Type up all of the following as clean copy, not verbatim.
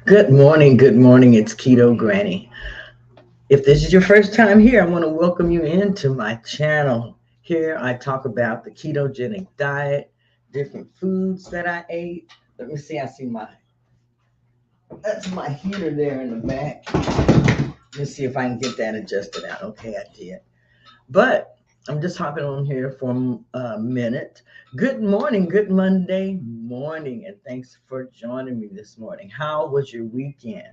Good morning. Good morning. It's Keto Granny. If this is your first time here, I want to welcome you into my channel. Here I talk about the ketogenic diet, different foods that I ate. Let me see. I see that's my heater there in the back. Let's see if I can get that adjusted out. Okay, I did. But I'm just hopping on here for a minute. Good morning. Good Monday morning. And thanks for joining me this morning. How was your weekend?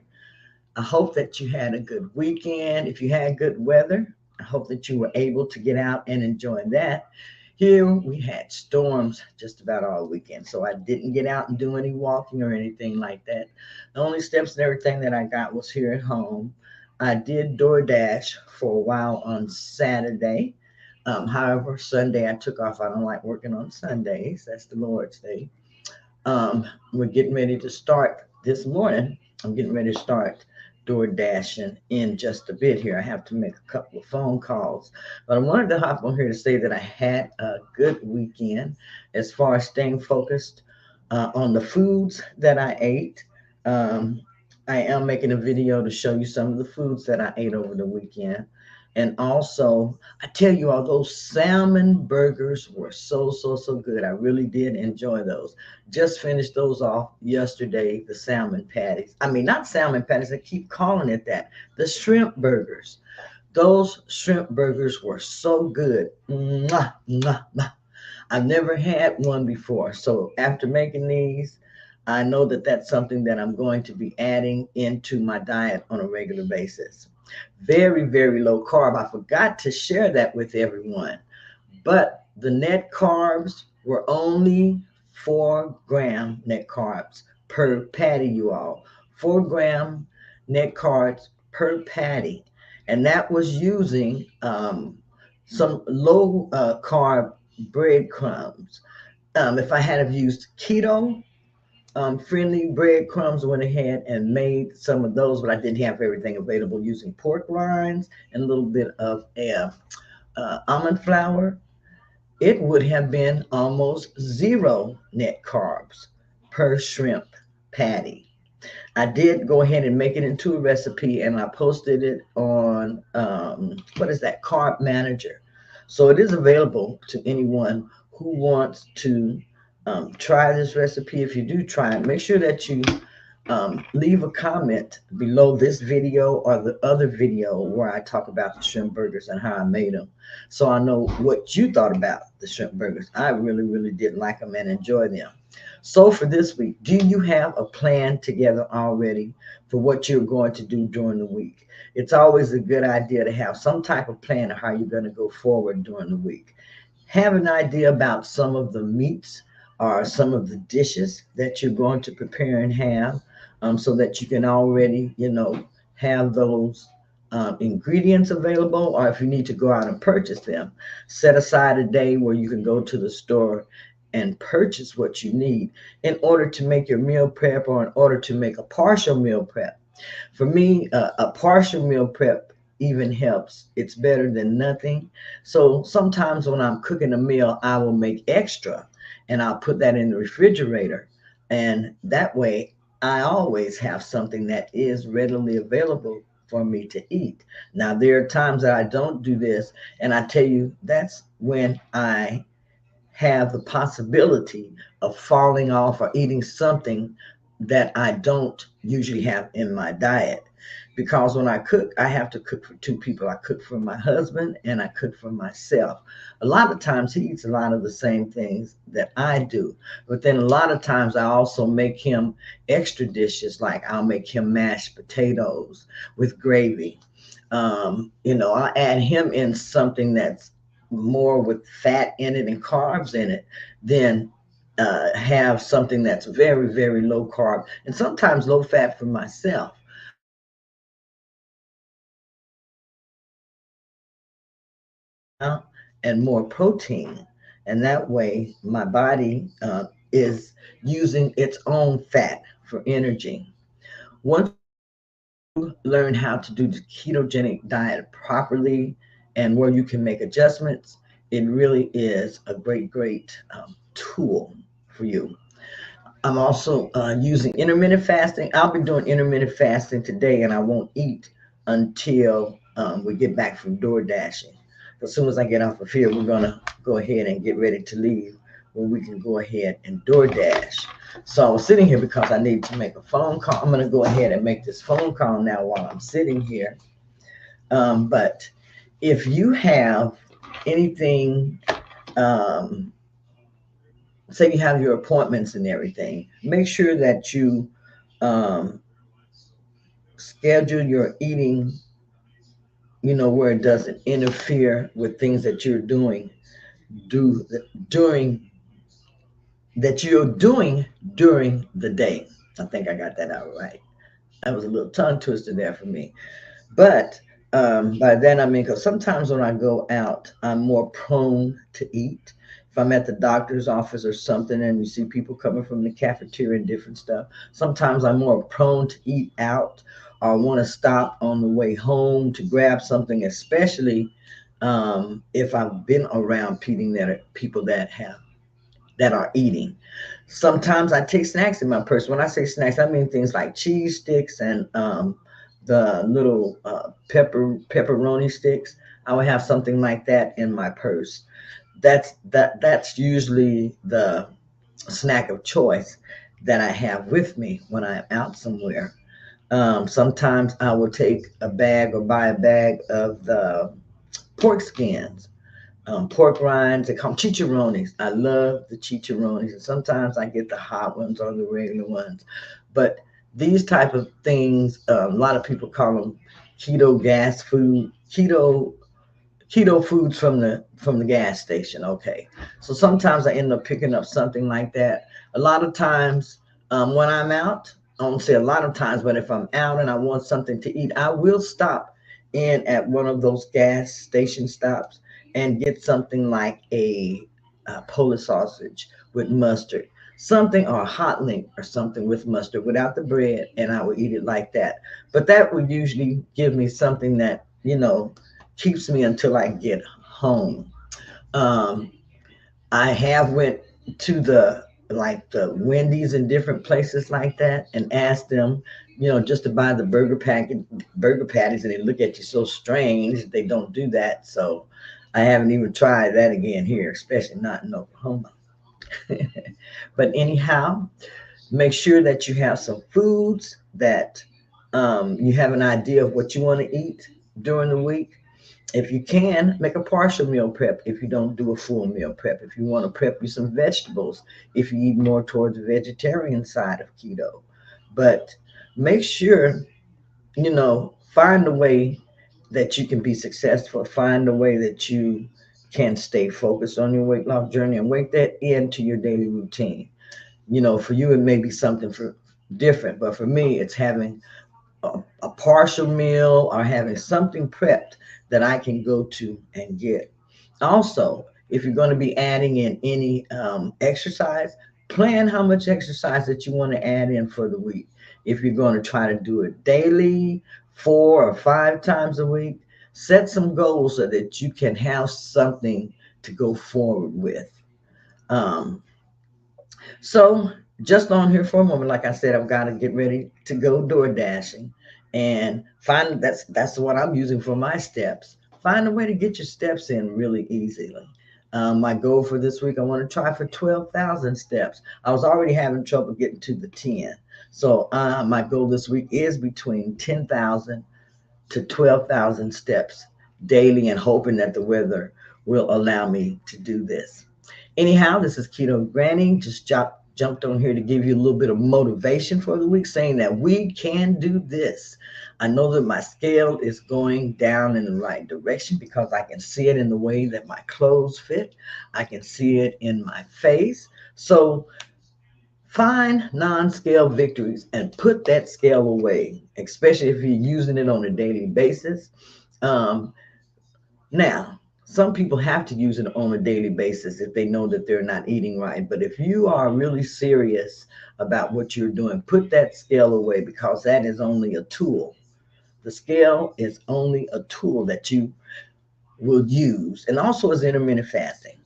I hope that you had a good weekend. If you had good weather, I hope that you were able to get out and enjoy that. Here we had storms just about all weekend, so I didn't get out and do any walking or anything like that. The only steps and everything that I got was here at home. I did DoorDash for a while on Saturday. However, Sunday I took off. I don't like working on Sundays. That's the Lord's Day. We're getting ready to start this morning. I'm getting ready to start door dashing in just a bit here. I have to make a couple of phone calls, but I wanted to hop on here to say that I had a good weekend as far as staying focused on the foods that I ate. Um, I am making a video to show you some of the foods that I ate over the weekend. And also, I tell you all, those salmon burgers were so good. I really did enjoy those. Just finished those off yesterday, the salmon patties. I mean, not salmon patties, I keep calling it that. The shrimp burgers. Those shrimp burgers were so good. Mwah, mwah, mwah. I've never had one before. So after making these, I know that that's something that I'm going to be adding into my diet on a regular basis. Very low carb. I forgot to share that with everyone. But the net carbs were only 4 gram net carbs per patty, you all. 4 gram net carbs per patty. And that was using some low carb breadcrumbs. If I had have used keto friendly breadcrumbs, I went ahead and made some of those, but I didn't have everything available using pork rinds and a little bit of almond flour. It would have been almost zero net carbs per shrimp patty. I did go ahead and make it into a recipe and I posted it on what is that, Carb Manager. So it is available to anyone who wants to try this recipe. If you do try it, make sure that you leave a comment below this video or the other video where I talk about the shrimp burgers and how I made them. So I know what you thought about the shrimp burgers. I really did like them and enjoy them. So for this week, do you have a plan together already for what you're going to do during the week? It's always a good idea to have some type of plan of how you're going to go forward during the week. Have an idea about some of the meats or some of the dishes that you're going to prepare and have, so that you can already, have those ingredients available, or if you need to go out and purchase them, set aside a day where you can go to the store and purchase what you need in order to make your meal prep or in order to make a partial meal prep. For me, a partial meal prep even helps. It's better than nothing. So sometimes when I'm cooking a meal, I will make extra and I'll put that in the refrigerator. And that way, I always have something that is readily available for me to eat. Now, there are times that I don't do this, and I tell you, that's when I have the possibility of falling off or eating something that I don't usually have in my diet. Because when I cook, I have to cook for two people. I cook for my husband and I cook for myself. A lot of times he eats a lot of the same things that I do. But then a lot of times I also make him extra dishes, like I'll make him mashed potatoes with gravy. I'll add him in something that's more with fat in it and carbs in it, then have something that's very low carb and sometimes low fat for myself. And more protein, and that way my body is using its own fat for energy. Once you learn how to do the ketogenic diet properly and where you can make adjustments, it really is a great tool for you. I'm also using intermittent fasting. I'll be doing intermittent fasting today, and I won't eat until we get back from door dashing. As soon as I get off of here, we're gonna go ahead and get ready to leave, where we can go ahead and door dash. So I was sitting here because I need to make a phone call. I'm gonna go ahead and make this phone call now while I'm sitting here. But if you have anything, um, say you have your appointments and everything, make sure that you um, schedule your eating, where it doesn't interfere with things that you're doing do during that you're doing during the day. I think I got that out right. That was a little tongue twister there for me. But by then, I mean, because sometimes when I go out, I'm more prone to eat. If I'm at the doctor's office or something and you see people coming from the cafeteria and different stuff, sometimes I'm more prone to eat out or want to stop on the way home to grab something, especially if I've been around people that are eating. Sometimes I take snacks in my purse. When I say snacks, I mean things like cheese sticks and the little pepperoni sticks. I would have something like that in my purse. That's usually the snack of choice that I have with me when I'm out somewhere. Sometimes I will take a bag or buy a bag of the pork skins, pork rinds. They call them chicharrones. I love the chicharrones, and sometimes I get the hot ones or the regular ones. But these type of things, a lot of people call them keto foods from the gas station. Okay, so sometimes I end up picking up something like that. A lot of times, when I'm out, I won't say a lot of times, but if I'm out and I want something to eat, I will stop in at one of those gas station stops and get something like a Polish sausage with mustard, something, or a hot link or something with mustard without the bread, and I would eat it like that. But that would usually give me something that keeps me until I get home. Um, I have went to the Wendy's and different places like that and asked them, just to buy the burger patties, and they look at you so strange. They don't do that, so I haven't even tried that again here, especially not in Oklahoma. But anyhow, make sure that you have some foods that you have an idea of what you want to eat during the week. If you can, make a partial meal prep if you don't do a full meal prep. If you want to prep you some vegetables, if you eat more towards the vegetarian side of keto. But make sure, find a way that you can be successful, find a way that you can stay focused on your weight loss journey and work that into your daily routine. For you, it may be something for different, but for me, it's having a partial meal or having something prepped that I can go to and get. Also, if you're going to be adding in any exercise, plan how much exercise that you want to add in for the week. If you're going to try to do it daily, 4 or 5 times a week, set some goals so that you can have something to go forward with. Um, so just on here for a moment, like I said, I've got to get ready to go door dashing and find that's what I'm using for my steps. Find a way to get your steps in really easily. My goal for this week, I want to try for 12,000 steps. I was already having trouble getting to the 10. So my goal this week is between 10,000 to 12,000 steps daily, and hoping that the weather will allow me to do this. Anyhow, this is Keto Granny. Just jumped on here to give you a little bit of motivation for the week, saying that we can do this. I know that my scale is going down in the right direction because I can see it in the way that my clothes fit. I can see it in my face. So find non-scale victories and put that scale away, especially if you're using it on a daily basis. Um, Now, some people have to use it on a daily basis if they know that they're not eating right. But if you are really serious about what you're doing, put that scale away because that is only a tool. The scale is only a tool that you will use, and also is intermittent fasting.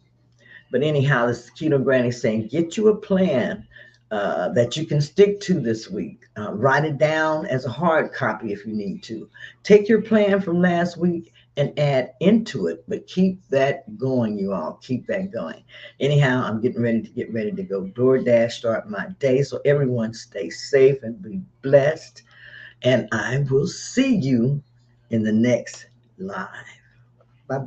But anyhow, this is Keto Granny saying, get you a plan. that you can stick to this week. Write it down as a hard copy if you need to. Take your plan from last week and add into it, but keep that going, you all. Keep that going. Anyhow, I'm getting ready to go DoorDash, start my day. So everyone stay safe and be blessed. And I will see you in the next live.